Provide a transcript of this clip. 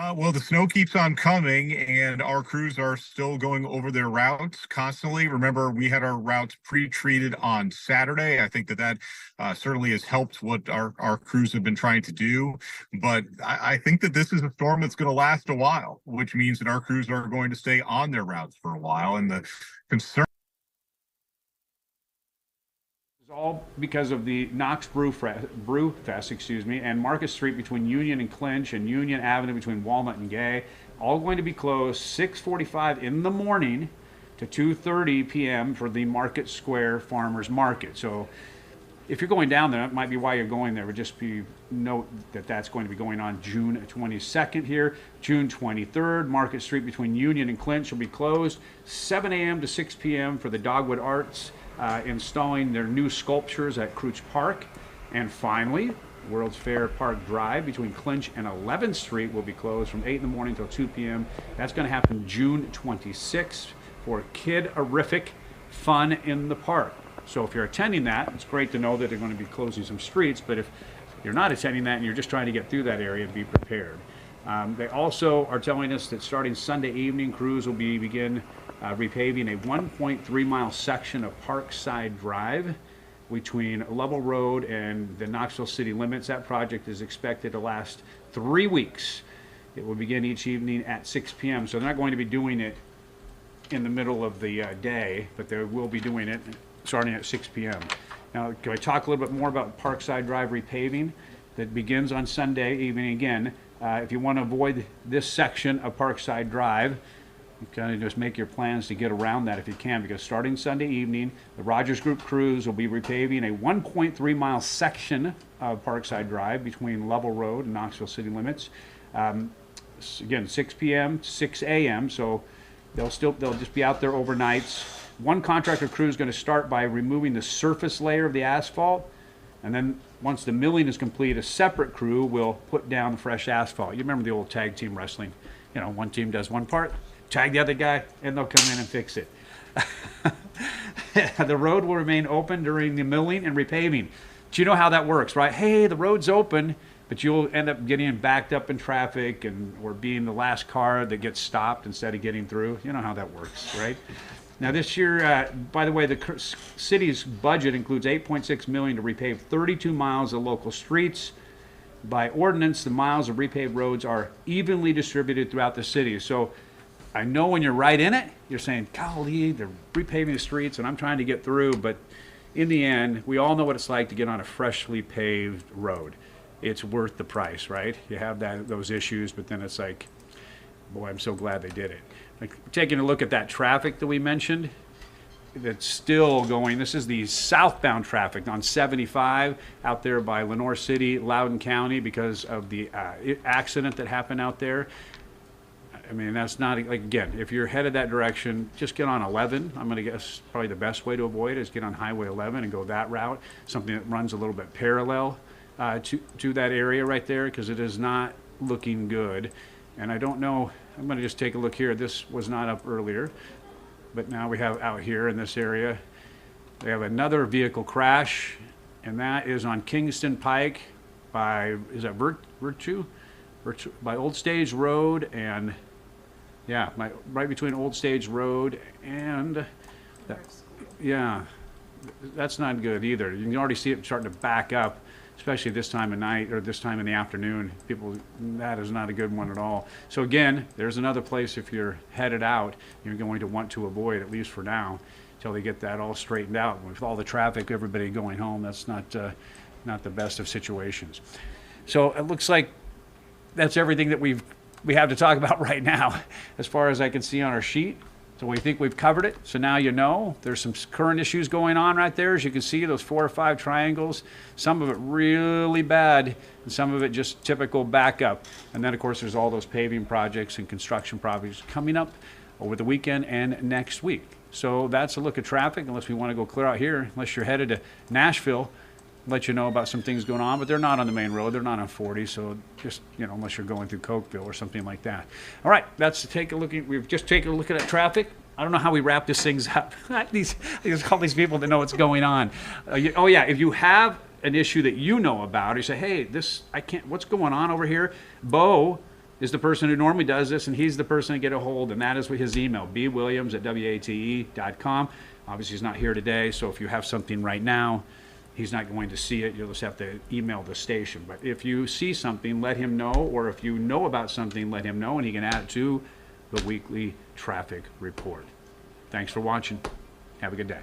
Well, the snow keeps on coming, and our crews are still going over their routes constantly. Remember, we had our routes pre-treated on Saturday. I think that certainly has helped what our crews have been trying to do. But I think that this is a storm that's going to last a while, which means that our crews are going to stay on their routes for a while. And the concern All because of the Knox Brew Fest, excuse me, and Market Street between Union and Clinch, and Union Avenue between Walnut and Gay, all going to be closed 6:45 in the morning to 2:30 p.m. for the Market Square Farmers Market. So if you're going down there, that might be why you're going there. Would just be note that that's going to be going on June 22nd here. June 23rd, Market Street between Union and Clinch will be closed 7 a.m. to 6 p.m. for the Dogwood Arts installing their new sculptures at Crouch Park. And finally, World's Fair Park Drive between Clinch and 11th Street will be closed from 8 in the morning till 2 p.m. That's going to happen June 26th for kid-erific fun in the park. So if you're attending that, it's great to know that they're going to be closing some streets, but if you're not attending that and you're just trying to get through that area, be prepared. They also are telling us that starting Sunday evening, crews will begin repaving a 1.3 mile section of Parkside Drive between Level Road and the Knoxville city limits. That project is expected to last 3 weeks. It will begin each evening at 6 p.m. So they're not going to be doing it in the middle of the day, but they will be doing it starting at 6 p.m. Now, can I talk a little bit more about Parkside Drive repaving that begins on Sunday evening again? If you want to avoid this section of Parkside Drive, you kind of just make your plans to get around that if you can, because starting Sunday evening, the Rogers Group crews will be repaving a 1.3 mile section of Parkside Drive between Level Road and Knoxville city limits. Again, 6 p.m. to 6 a.m. So they'll just be out there overnights. One contractor crew is going to start by removing the surface layer of the asphalt, and then once the milling is complete, a separate crew will put down the fresh asphalt. You remember the old tag team wrestling? You know, one team does one part, tag the other guy, and they'll come in and fix it. The road will remain open during the milling and repaving. Do you know how that works, right? Hey, the road's open, but you'll end up getting backed up in traffic or being the last car that gets stopped instead of getting through. You know how that works, right? Now this year, by the way, the city's budget includes $8.6 million to repave 32 miles of local streets. By ordinance, the miles of repaved roads are evenly distributed throughout the city. So I know when you're right in it, you're saying, golly, they're repaving the streets and I'm trying to get through. But in the end, we all know what it's like to get on a freshly paved road. It's worth the price, right? You have those issues, but then it's like, boy, I'm so glad they did it. Like, taking a look at that traffic that we mentioned, that's still going. This is the southbound traffic on 75 out there by Lenoir City, Loudoun County, because of the accident that happened out there. I mean, that's not, like, again, if you're headed that direction, just get on 11. I'm going to guess probably the best way to avoid it is get on Highway 11 and go that route, something that runs a little bit parallel to that area right there, because it is not looking good. And I don't know, I'm going to just take a look here. This was not up earlier, but now we have out here in this area, we have another vehicle crash, and that is on Kingston Pike by, is that Virtue? By Old Stage Road, and yeah, right between Old Stage Road and, yeah, that's not good either. You can already see it starting to back up, especially this time of night or this time in the afternoon. People, that is not a good one at all. So again, there's another place if you're headed out, you're going to want to avoid, at least for now, until they get that all straightened out. With all the traffic, everybody going home, that's not the best of situations. So it looks like that's everything that we have to talk about right now, as far as I can see on our sheet. So we think we've covered it. So now you know there's some current issues going on right there. As you can see, those 4 or 5 triangles, some of it really bad, and some of it just typical backup. And then, of course, there's all those paving projects and construction projects coming up over the weekend and next week. So that's a look at traffic, unless we want to go clear out here, unless you're headed to Nashville. Let you know about some things going on, but they're not on the main road. They're not on 40, so just, you know, unless you're going through Cokeville or something like that. All right, that's to take a look at. We've just taken a look at that traffic. I don't know how we wrap these things up. all these people that know what's going on. Oh yeah, if you have an issue that you know about, or you say, hey, I can't. What's going on over here? Bo is the person who normally does this, and he's the person to get a hold, and that is his email, bwilliams@wate.com. Obviously, he's not here today, so if you have something right now, he's not going to see it. You'll just have to email the station. But if you see something, let him know, or if you know about something, let him know, and he can add it to the weekly traffic report. Thanks for watching. Have a good day.